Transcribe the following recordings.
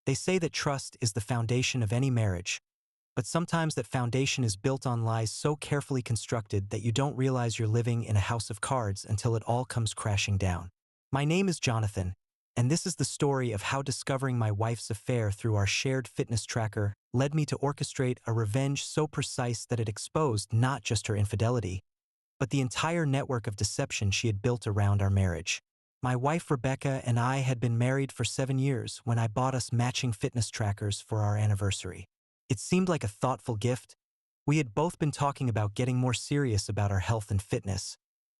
They say that trust is the foundation of any marriage, but sometimes that foundation is built on lies so carefully constructed that you don't realize you're living in a house of cards until it all comes crashing down. My name is Jonathan, and this is the story of how discovering my wife's affair through our shared fitness tracker led me to orchestrate a revenge so precise that it exposed not just her infidelity, but the entire network of deception she had built around our marriage. My wife Rebecca and I had been married for 7 years when I bought us matching fitness trackers for our anniversary. It seemed like a thoughtful gift. We had both been talking about getting more serious about our health and fitness,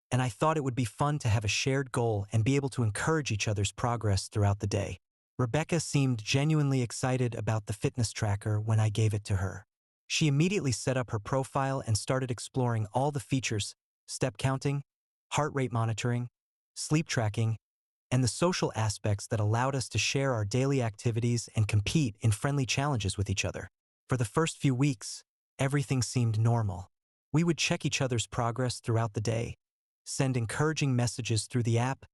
and I thought it would be fun to have a shared goal and be able to encourage each other's progress throughout the day. Rebecca seemed genuinely excited about the fitness tracker when I gave it to her. She immediately set up her profile and started exploring all the features: step counting, heart rate monitoring, sleep tracking, and the social aspects that allowed us to share our daily activities and compete in friendly challenges with each other. For the first few weeks, everything seemed normal. We would check each other's progress throughout the day, send encouraging messages through the app,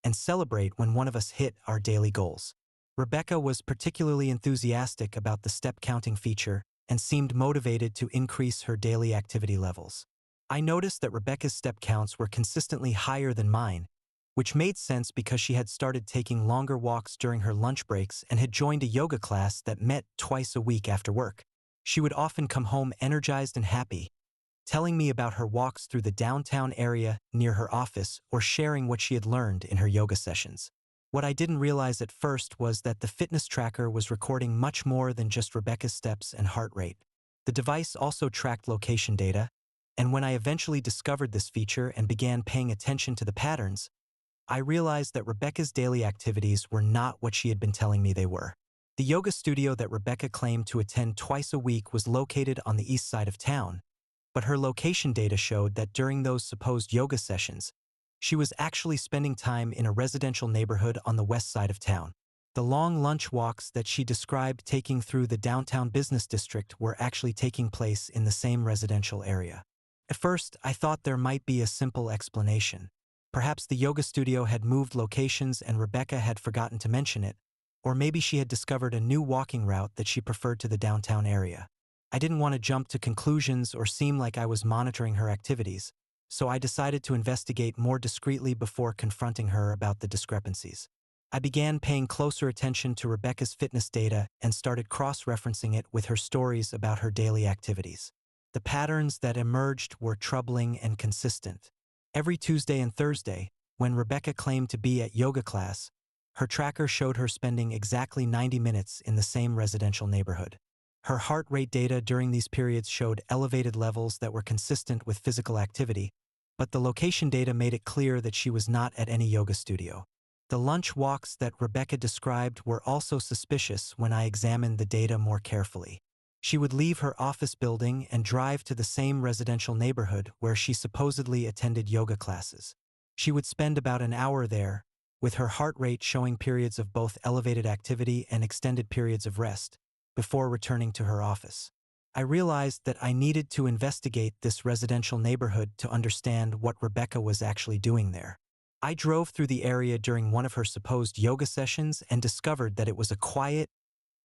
and celebrate when one of us hit our daily goals. Rebecca was particularly enthusiastic about the step counting feature and seemed motivated to increase her daily activity levels. I noticed that Rebecca's step counts were consistently higher than mine, which made sense because she had started taking longer walks during her lunch breaks and had joined a yoga class that met twice a week after work. She would often come home energized and happy, telling me about her walks through the downtown area near her office or sharing what she had learned in her yoga sessions. What I didn't realize at first was that the fitness tracker was recording much more than just Rebecca's steps and heart rate. The device also tracked location data, and when I eventually discovered this feature and began paying attention to the patterns, I realized that Rebecca's daily activities were not what she had been telling me they were. The yoga studio that Rebecca claimed to attend twice a week was located on the east side of town, but her location data showed that during those supposed yoga sessions, she was actually spending time in a residential neighborhood on the west side of town. The long lunch walks that she described taking through the downtown business district were actually taking place in the same residential area. At first, I thought there might be a simple explanation. Perhaps the yoga studio had moved locations and Rebecca had forgotten to mention it, or maybe she had discovered a new walking route that she preferred to the downtown area. I didn't want to jump to conclusions or seem like I was monitoring her activities, so I decided to investigate more discreetly before confronting her about the discrepancies. I began paying closer attention to Rebecca's fitness data and started cross-referencing it with her stories about her daily activities. The patterns that emerged were troubling and consistent. Every Tuesday and Thursday, when Rebecca claimed to be at yoga class, her tracker showed her spending exactly 90 minutes in the same residential neighborhood. Her heart rate data during these periods showed elevated levels that were consistent with physical activity, but the location data made it clear that she was not at any yoga studio. The lunch walks that Rebecca described were also suspicious when I examined the data more carefully. She would leave her office building and drive to the same residential neighborhood where she supposedly attended yoga classes. She would spend about an hour there, with her heart rate showing periods of both elevated activity and extended periods of rest, before returning to her office. I realized that I needed to investigate this residential neighborhood to understand what Rebecca was actually doing there. I drove through the area during one of her supposed yoga sessions and discovered that it was a quiet,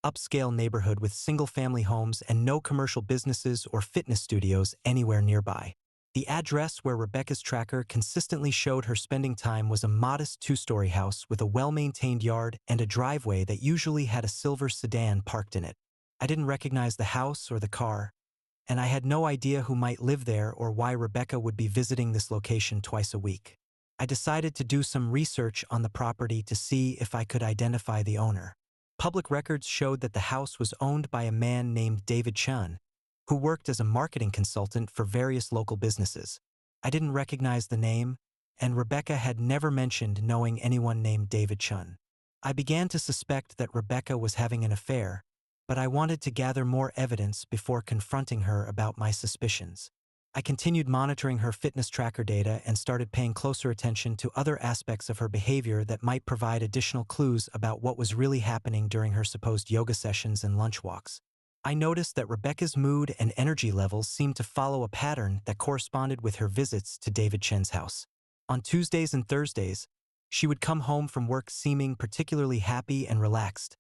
upscale neighborhood with single-family homes and no commercial businesses or fitness studios anywhere nearby. The address where Rebecca's tracker consistently showed her spending time was a modest 2-story house with a well-maintained yard and a driveway that usually had a silver sedan parked in it. I didn't recognize the house or the car, and I had no idea who might live there or why Rebecca would be visiting this location twice a week. I decided to do some research on the property to see if I could identify the owner. Public records showed that the house was owned by a man named David Chun, who worked as a marketing consultant for various local businesses. I didn't recognize the name, and Rebecca had never mentioned knowing anyone named David Chun. I began to suspect that Rebecca was having an affair, but I wanted to gather more evidence before confronting her about my suspicions. I continued monitoring her fitness tracker data and started paying closer attention to other aspects of her behavior that might provide additional clues about what was really happening during her supposed yoga sessions and lunch walks. I noticed that Rebecca's mood and energy levels seemed to follow a pattern that corresponded with her visits to David Chen's house. On Tuesdays and Thursdays, she would come home from work seeming particularly happy and relaxed,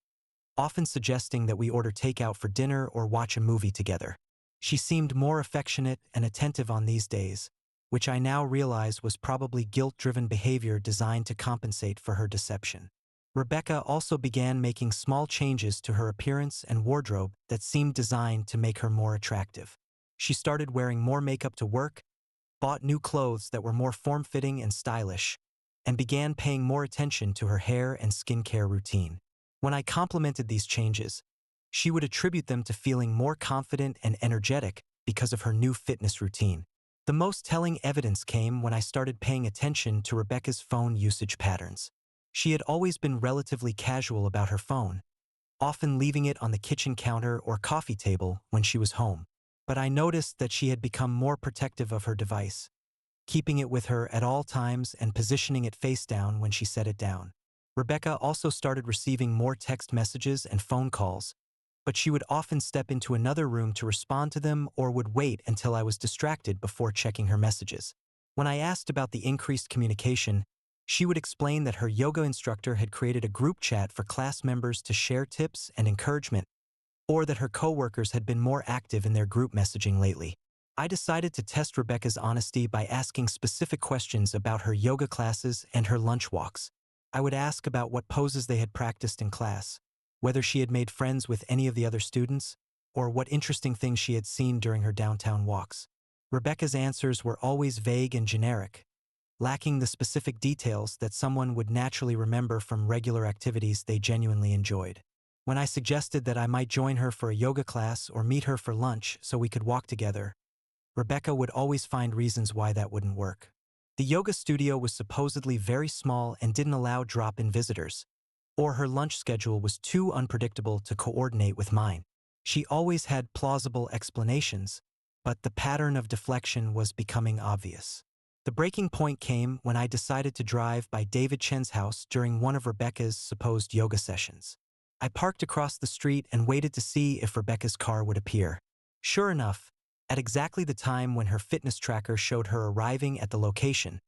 often suggesting that we order takeout for dinner or watch a movie together. She seemed more affectionate and attentive on these days, which I now realize was probably guilt-driven behavior designed to compensate for her deception. Rebecca also began making small changes to her appearance and wardrobe that seemed designed to make her more attractive. She started wearing more makeup to work, bought new clothes that were more form-fitting and stylish, and began paying more attention to her hair and skincare routine. When I complimented these changes, she would attribute them to feeling more confident and energetic because of her new fitness routine. The most telling evidence came when I started paying attention to Rebecca's phone usage patterns. She had always been relatively casual about her phone, often leaving it on the kitchen counter or coffee table when she was home. But I noticed that she had become more protective of her device, keeping it with her at all times and positioning it face down when she set it down. Rebecca also started receiving more text messages and phone calls, but she would often step into another room to respond to them or would wait until I was distracted before checking her messages. When I asked about the increased communication, she would explain that her yoga instructor had created a group chat for class members to share tips and encouragement, or that her coworkers had been more active in their group messaging lately. I decided to test Rebecca's honesty by asking specific questions about her yoga classes and her lunch walks. I would ask about what poses they had practiced in class, whether she had made friends with any of the other students, or what interesting things she had seen during her downtown walks. Rebecca's answers were always vague and generic, lacking the specific details that someone would naturally remember from regular activities they genuinely enjoyed. When I suggested that I might join her for a yoga class or meet her for lunch so we could walk together, Rebecca would always find reasons why that wouldn't work. The yoga studio was supposedly very small and didn't allow drop-in visitors, or her lunch schedule was too unpredictable to coordinate with mine. She always had plausible explanations, but the pattern of deflection was becoming obvious. The breaking point came when I decided to drive by David Chen's house during one of Rebecca's supposed yoga sessions. I parked across the street and waited to see if Rebecca's car would appear. Sure enough, at exactly the time when her fitness tracker showed her arriving at the location,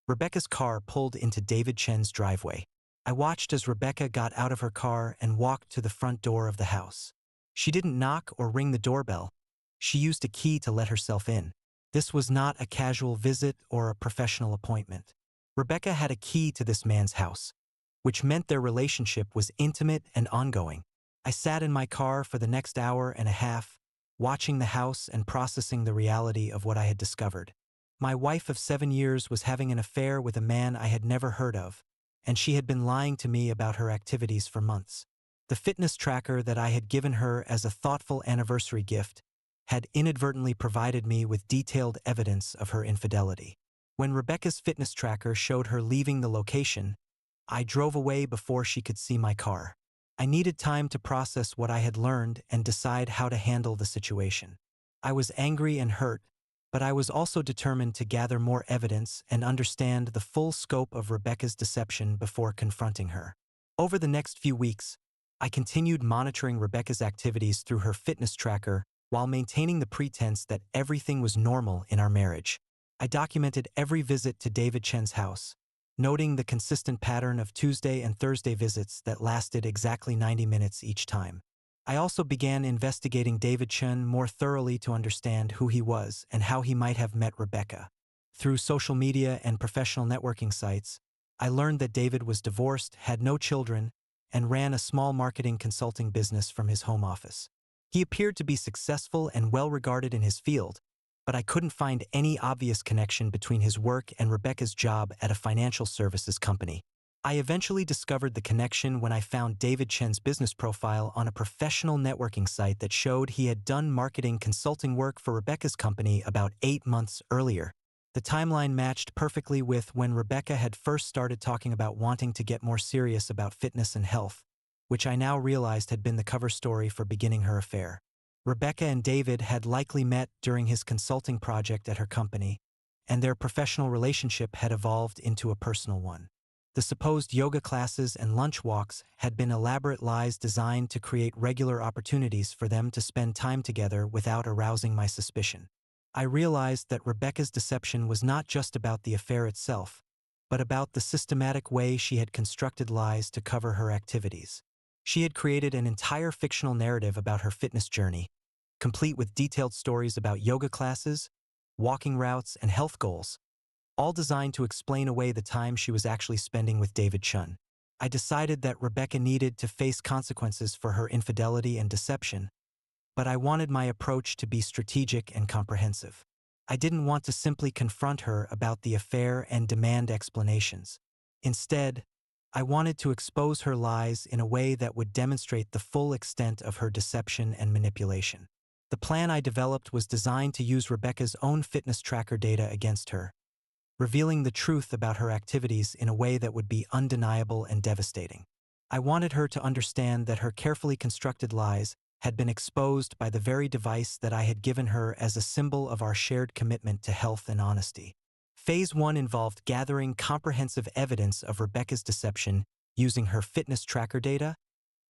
Rebecca's car pulled into David Chen's driveway. I watched as Rebecca got out of her car and walked to the front door of the house. She didn't knock or ring the doorbell. She used a key to let herself in. This was not a casual visit or a professional appointment. Rebecca had a key to this man's house, which meant their relationship was intimate and ongoing. I sat in my car for the next hour and a half, watching the house and processing the reality of what I had discovered. My wife of 7 years was having an affair with a man I had never heard of, and she had been lying to me about her activities for months. The fitness tracker that I had given her as a thoughtful anniversary gift had inadvertently provided me with detailed evidence of her infidelity. When Rebecca's fitness tracker showed her leaving the location, I drove away before she could see my car. I needed time to process what I had learned and decide how to handle the situation. I was angry and hurt, but I was also determined to gather more evidence and understand the full scope of Rebecca's deception before confronting her. Over the next few weeks, I continued monitoring Rebecca's activities through her fitness tracker while maintaining the pretense that everything was normal in our marriage. I documented every visit to David Chen's house, noting the consistent pattern of Tuesday and Thursday visits that lasted exactly 90 minutes each time. I also began investigating David Chen more thoroughly to understand who he was and how he might have met Rebecca. Through social media and professional networking sites, I learned that David was divorced, had no children, and ran a small marketing consulting business from his home office. He appeared to be successful and well-regarded in his field, but I couldn't find any obvious connection between his work and Rebecca's job at a financial services company. I eventually discovered the connection when I found David Chen's business profile on a professional networking site that showed he had done marketing consulting work for Rebecca's company about 8 months earlier. The timeline matched perfectly with when Rebecca had first started talking about wanting to get more serious about fitness and health, which I now realized had been the cover story for beginning her affair. Rebecca and David had likely met during his consulting project at her company, and their professional relationship had evolved into a personal one. The supposed yoga classes and lunch walks had been elaborate lies designed to create regular opportunities for them to spend time together without arousing my suspicion. I realized that Rebecca's deception was not just about the affair itself, but about the systematic way she had constructed lies to cover her activities. She had created an entire fictional narrative about her fitness journey, complete with detailed stories about yoga classes, walking routes, and health goals, all designed to explain away the time she was actually spending with David Chun. I decided that Rebecca needed to face consequences for her infidelity and deception, but I wanted my approach to be strategic and comprehensive. I didn't want to simply confront her about the affair and demand explanations. Instead, I wanted to expose her lies in a way that would demonstrate the full extent of her deception and manipulation. The plan I developed was designed to use Rebecca's own fitness tracker data against her, revealing the truth about her activities in a way that would be undeniable and devastating. I wanted her to understand that her carefully constructed lies had been exposed by the very device that I had given her as a symbol of our shared commitment to health and honesty. Phase 1 involved gathering comprehensive evidence of Rebecca's deception using her fitness tracker data,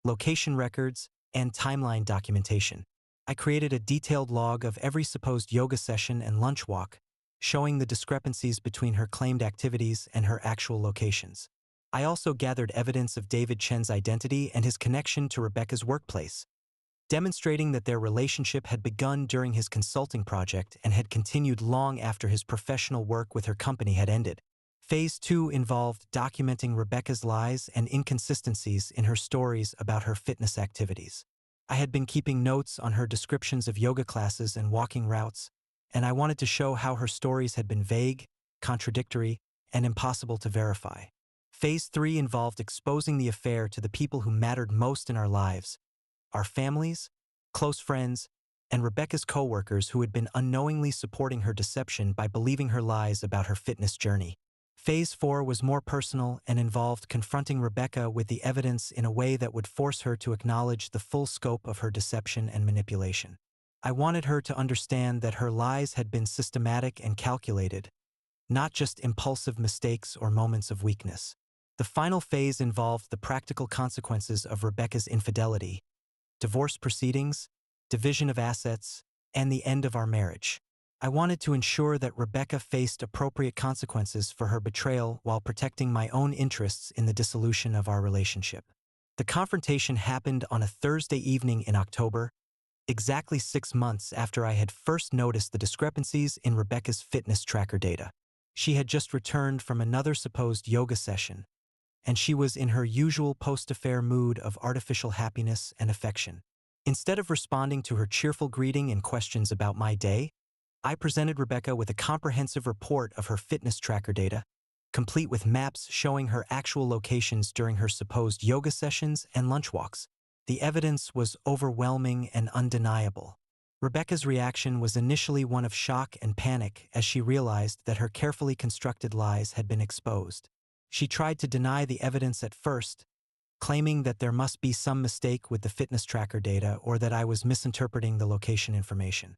location records, and timeline documentation. I created a detailed log of every supposed yoga session and lunch walk, showing the discrepancies between her claimed activities and her actual locations. I also gathered evidence of David Chen's identity and his connection to Rebecca's workplace, demonstrating that their relationship had begun during his consulting project and had continued long after his professional work with her company had ended. Phase 2 involved documenting Rebecca's lies and inconsistencies in her stories about her fitness activities. I had been keeping notes on her descriptions of yoga classes and walking routes, and I wanted to show how her stories had been vague, contradictory, and impossible to verify. Phase 3 involved exposing the affair to the people who mattered most in our lives, our families, close friends, and Rebecca's coworkers who had been unknowingly supporting her deception by believing her lies about her fitness journey. Phase 4 was more personal and involved confronting Rebecca with the evidence in a way that would force her to acknowledge the full scope of her deception and manipulation. I wanted her to understand that her lies had been systematic and calculated, not just impulsive mistakes or moments of weakness. The final phase involved the practical consequences of Rebecca's infidelity, divorce proceedings, division of assets, and the end of our marriage. I wanted to ensure that Rebecca faced appropriate consequences for her betrayal while protecting my own interests in the dissolution of our relationship. The confrontation happened on a Thursday evening in October, exactly 6 months after I had first noticed the discrepancies in Rebecca's fitness tracker data. She had just returned from another supposed yoga session, and she was in her usual post-affair mood of artificial happiness and affection. Instead of responding to her cheerful greeting and questions about my day, I presented Rebecca with a comprehensive report of her fitness tracker data, complete with maps showing her actual locations during her supposed yoga sessions and lunch walks. The evidence was overwhelming and undeniable. Rebecca's reaction was initially one of shock and panic as she realized that her carefully constructed lies had been exposed. She tried to deny the evidence at first, claiming that there must be some mistake with the fitness tracker data or that I was misinterpreting the location information.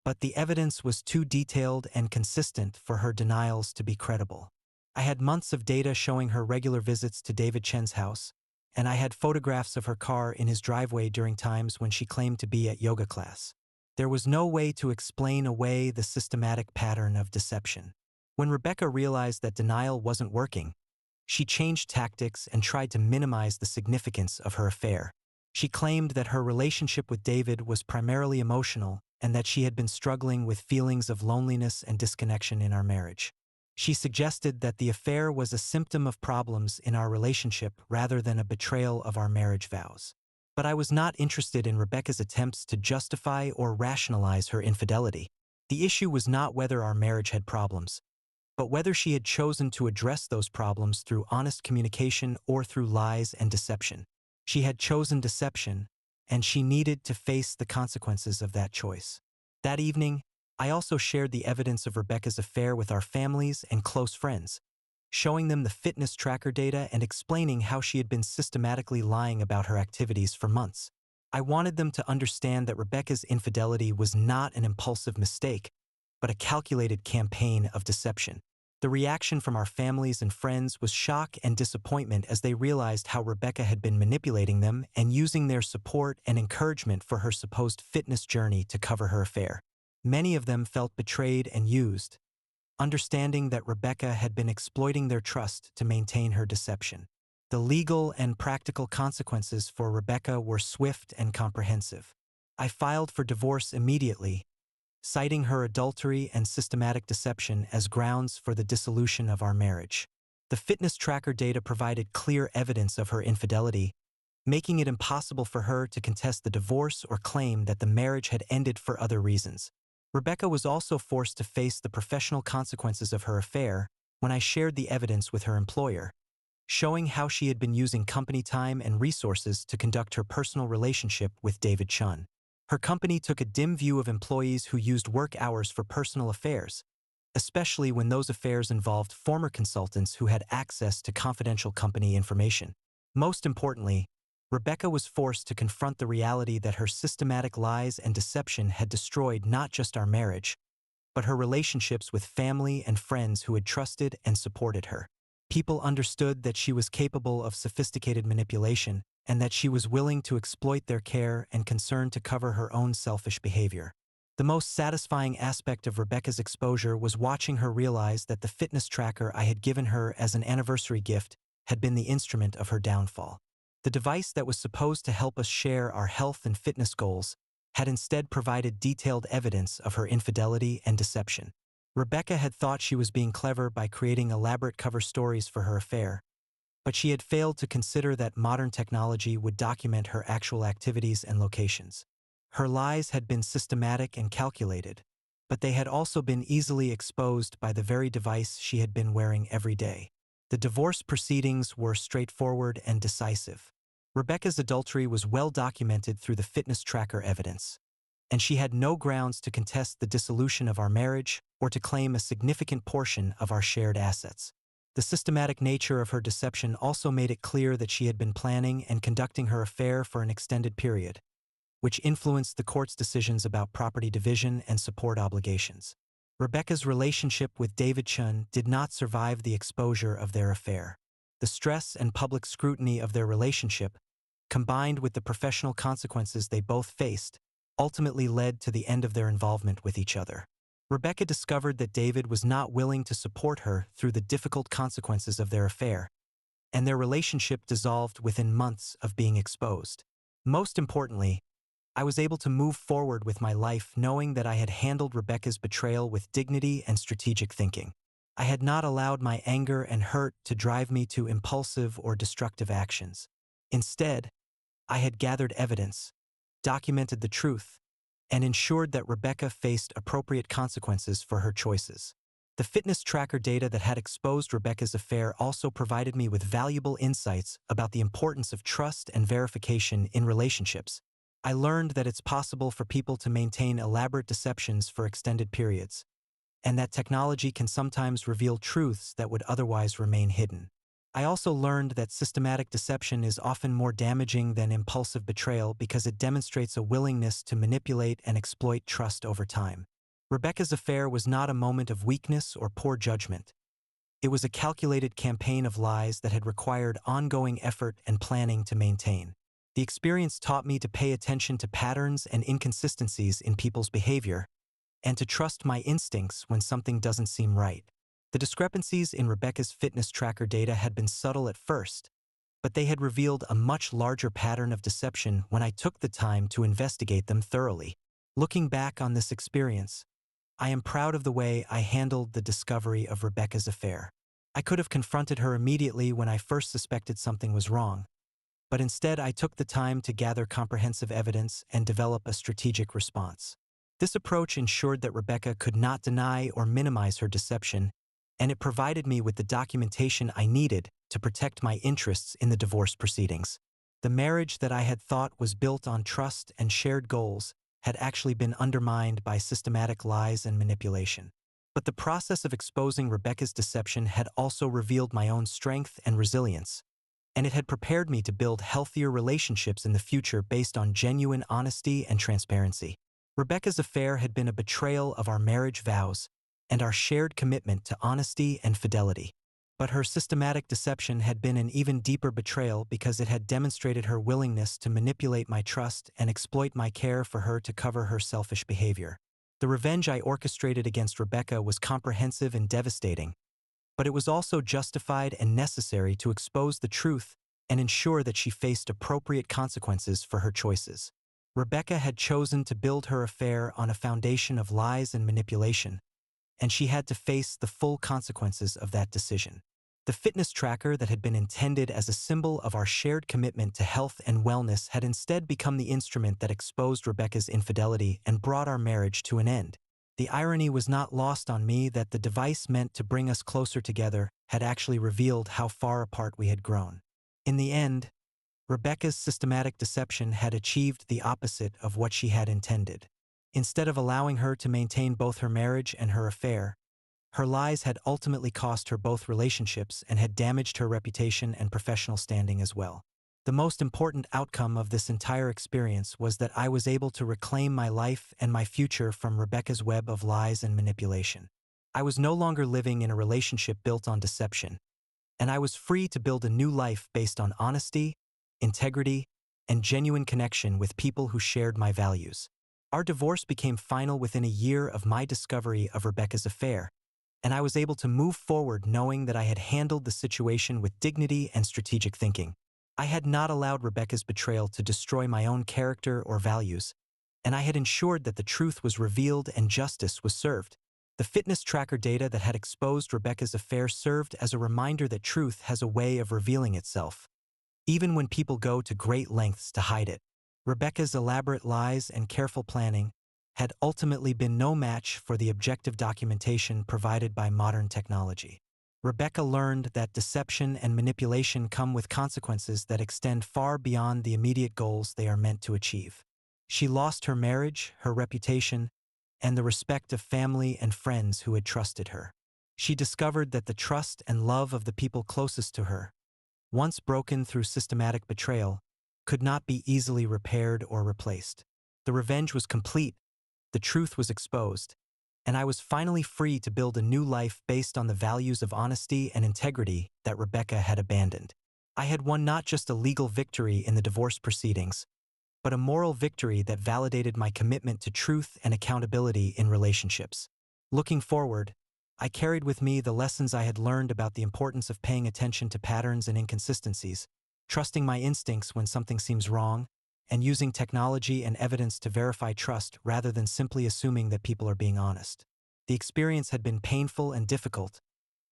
But the evidence was too detailed and consistent for her denials to be credible. I had months of data showing her regular visits to David Chen's house, and I had photographs of her car in his driveway during times when she claimed to be at yoga class. There was no way to explain away the systematic pattern of deception. When Rebecca realized that denial wasn't working, she changed tactics and tried to minimize the significance of her affair. She claimed that her relationship with David was primarily emotional and that she had been struggling with feelings of loneliness and disconnection in our marriage. She suggested that the affair was a symptom of problems in our relationship rather than a betrayal of our marriage vows. But I was not interested in Rebecca's attempts to justify or rationalize her infidelity. The issue was not whether our marriage had problems, but whether she had chosen to address those problems through honest communication or through lies and deception. She had chosen deception, and she needed to face the consequences of that choice. That evening, I also shared the evidence of Rebecca's affair with our families and close friends, showing them the fitness tracker data and explaining how she had been systematically lying about her activities for months. I wanted them to understand that Rebecca's infidelity was not an impulsive mistake, but a calculated campaign of deception. The reaction from our families and friends was shock and disappointment as they realized how Rebecca had been manipulating them and using their support and encouragement for her supposed fitness journey to cover her affair. Many of them felt betrayed and used, understanding that Rebecca had been exploiting their trust to maintain her deception. The legal and practical consequences for Rebecca were swift and comprehensive. I filed for divorce immediately, citing her adultery and systematic deception as grounds for the dissolution of our marriage. The fitness tracker data provided clear evidence of her infidelity, making it impossible for her to contest the divorce or claim that the marriage had ended for other reasons. Rebecca was also forced to face the professional consequences of her affair when I shared the evidence with her employer, showing how she had been using company time and resources to conduct her personal relationship with David Chun. Her company took a dim view of employees who used work hours for personal affairs, especially when those affairs involved former consultants who had access to confidential company information. Most importantly, Rebecca was forced to confront the reality that her systematic lies and deception had destroyed not just our marriage, but her relationships with family and friends who had trusted and supported her. People understood that she was capable of sophisticated manipulation and that she was willing to exploit their care and concern to cover her own selfish behavior. The most satisfying aspect of Rebecca's exposure was watching her realize that the fitness tracker I had given her as an anniversary gift had been the instrument of her downfall. The device that was supposed to help us share our health and fitness goals had instead provided detailed evidence of her infidelity and deception. Rebecca had thought she was being clever by creating elaborate cover stories for her affair, but she had failed to consider that modern technology would document her actual activities and locations. Her lies had been systematic and calculated, but they had also been easily exposed by the very device she had been wearing every day. The divorce proceedings were straightforward and decisive. Rebecca's adultery was well documented through the fitness tracker evidence, and she had no grounds to contest the dissolution of our marriage or to claim a significant portion of our shared assets. The systematic nature of her deception also made it clear that she had been planning and conducting her affair for an extended period, which influenced the court's decisions about property division and support obligations. Rebecca's relationship with David Chun did not survive the exposure of their affair. The stress and public scrutiny of their relationship, combined with the professional consequences they both faced, ultimately led to the end of their involvement with each other. Rebecca discovered that David was not willing to support her through the difficult consequences of their affair, and their relationship dissolved within months of being exposed. Most importantly, I was able to move forward with my life knowing that I had handled Rebecca's betrayal with dignity and strategic thinking. I had not allowed my anger and hurt to drive me to impulsive or destructive actions. Instead, I had gathered evidence, documented the truth, and ensured that Rebecca faced appropriate consequences for her choices. The fitness tracker data that had exposed Rebecca's affair also provided me with valuable insights about the importance of trust and verification in relationships. I learned that it's possible for people to maintain elaborate deceptions for extended periods, and that technology can sometimes reveal truths that would otherwise remain hidden. I also learned that systematic deception is often more damaging than impulsive betrayal because it demonstrates a willingness to manipulate and exploit trust over time. Rebecca's affair was not a moment of weakness or poor judgment. It was a calculated campaign of lies that had required ongoing effort and planning to maintain. The experience taught me to pay attention to patterns and inconsistencies in people's behavior, and to trust my instincts when something doesn't seem right. The discrepancies in Rebecca's fitness tracker data had been subtle at first, but they had revealed a much larger pattern of deception when I took the time to investigate them thoroughly. Looking back on this experience, I am proud of the way I handled the discovery of Rebecca's affair. I could have confronted her immediately when I first suspected something was wrong, but instead I took the time to gather comprehensive evidence and develop a strategic response. This approach ensured that Rebecca could not deny or minimize her deception, and it provided me with the documentation I needed to protect my interests in the divorce proceedings. The marriage that I had thought was built on trust and shared goals had actually been undermined by systematic lies and manipulation. But the process of exposing Rebecca's deception had also revealed my own strength and resilience, and it had prepared me to build healthier relationships in the future based on genuine honesty and transparency. Rebecca's affair had been a betrayal of our marriage vows and our shared commitment to honesty and fidelity. But her systematic deception had been an even deeper betrayal because it had demonstrated her willingness to manipulate my trust and exploit my care for her to cover her selfish behavior. The revenge I orchestrated against Rebecca was comprehensive and devastating, but it was also justified and necessary to expose the truth and ensure that she faced appropriate consequences for her choices. Rebecca had chosen to build her affair on a foundation of lies and manipulation, and she had to face the full consequences of that decision. The fitness tracker that had been intended as a symbol of our shared commitment to health and wellness had instead become the instrument that exposed Rebecca's infidelity and brought our marriage to an end. The irony was not lost on me that the device meant to bring us closer together had actually revealed how far apart we had grown. In the end, Rebecca's systematic deception had achieved the opposite of what she had intended. Instead of allowing her to maintain both her marriage and her affair, her lies had ultimately cost her both relationships and had damaged her reputation and professional standing as well. The most important outcome of this entire experience was that I was able to reclaim my life and my future from Rebecca's web of lies and manipulation. I was no longer living in a relationship built on deception, and I was free to build a new life based on honesty, integrity, and genuine connection with people who shared my values. Our divorce became final within a year of my discovery of Rebecca's affair, and I was able to move forward knowing that I had handled the situation with dignity and strategic thinking. I had not allowed Rebecca's betrayal to destroy my own character or values, and I had ensured that the truth was revealed and justice was served. The fitness tracker data that had exposed Rebecca's affair served as a reminder that truth has a way of revealing itself, even when people go to great lengths to hide it. Rebecca's elaborate lies and careful planning had ultimately been no match for the objective documentation provided by modern technology. Rebecca learned that deception and manipulation come with consequences that extend far beyond the immediate goals they are meant to achieve. She lost her marriage, her reputation, and the respect of family and friends who had trusted her. She discovered that the trust and love of the people closest to her, once broken through systematic betrayal, could not be easily repaired or replaced. The revenge was complete, the truth was exposed, and I was finally free to build a new life based on the values of honesty and integrity that Rebecca had abandoned. I had won not just a legal victory in the divorce proceedings, but a moral victory that validated my commitment to truth and accountability in relationships. Looking forward, I carried with me the lessons I had learned about the importance of paying attention to patterns and inconsistencies, trusting my instincts when something seems wrong, and using technology and evidence to verify trust rather than simply assuming that people are being honest. The experience had been painful and difficult,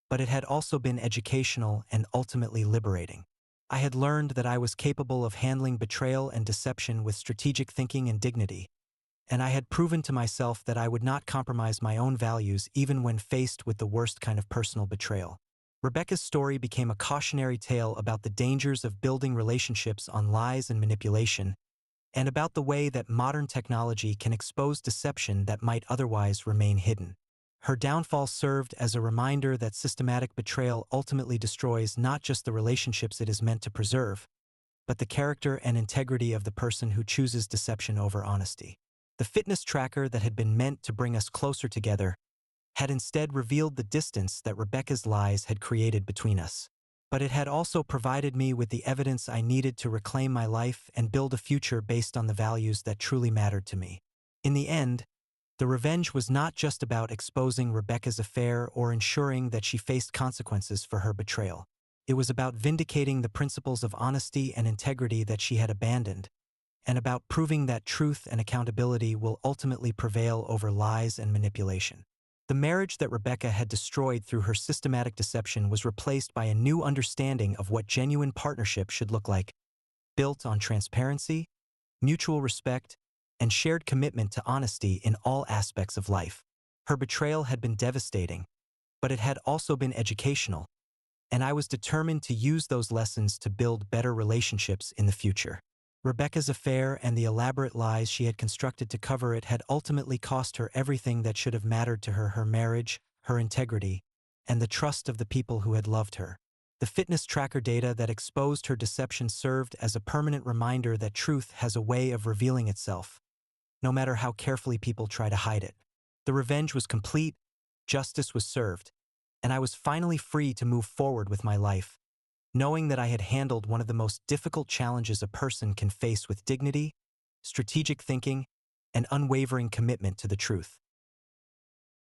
but it had also been educational and ultimately liberating. I had learned that I was capable of handling betrayal and deception with strategic thinking and dignity, and I had proven to myself that I would not compromise my own values even when faced with the worst kind of personal betrayal. Rebecca's story became a cautionary tale about the dangers of building relationships on lies and manipulation, and about the way that modern technology can expose deception that might otherwise remain hidden. Her downfall served as a reminder that systematic betrayal ultimately destroys not just the relationships it is meant to preserve, but the character and integrity of the person who chooses deception over honesty. The fitness tracker that had been meant to bring us closer together had instead revealed the distance that Rebecca's lies had created between us. But it had also provided me with the evidence I needed to reclaim my life and build a future based on the values that truly mattered to me. In the end, the revenge was not just about exposing Rebecca's affair or ensuring that she faced consequences for her betrayal. It was about vindicating the principles of honesty and integrity that she had abandoned, and about proving that truth and accountability will ultimately prevail over lies and manipulation. The marriage that Rebecca had destroyed through her systematic deception was replaced by a new understanding of what genuine partnership should look like, built on transparency, mutual respect, and shared commitment to honesty in all aspects of life. Her betrayal had been devastating, but it had also been educational, and I was determined to use those lessons to build better relationships in the future. Rebecca's affair and the elaborate lies she had constructed to cover it had ultimately cost her everything that should have mattered to her: her marriage, her integrity, and the trust of the people who had loved her. The fitness tracker data that exposed her deception served as a permanent reminder that truth has a way of revealing itself, no matter how carefully people try to hide it. The revenge was complete, justice was served, and I was finally free to move forward with my life, knowing that I had handled one of the most difficult challenges a person can face with dignity, strategic thinking, and unwavering commitment to the truth.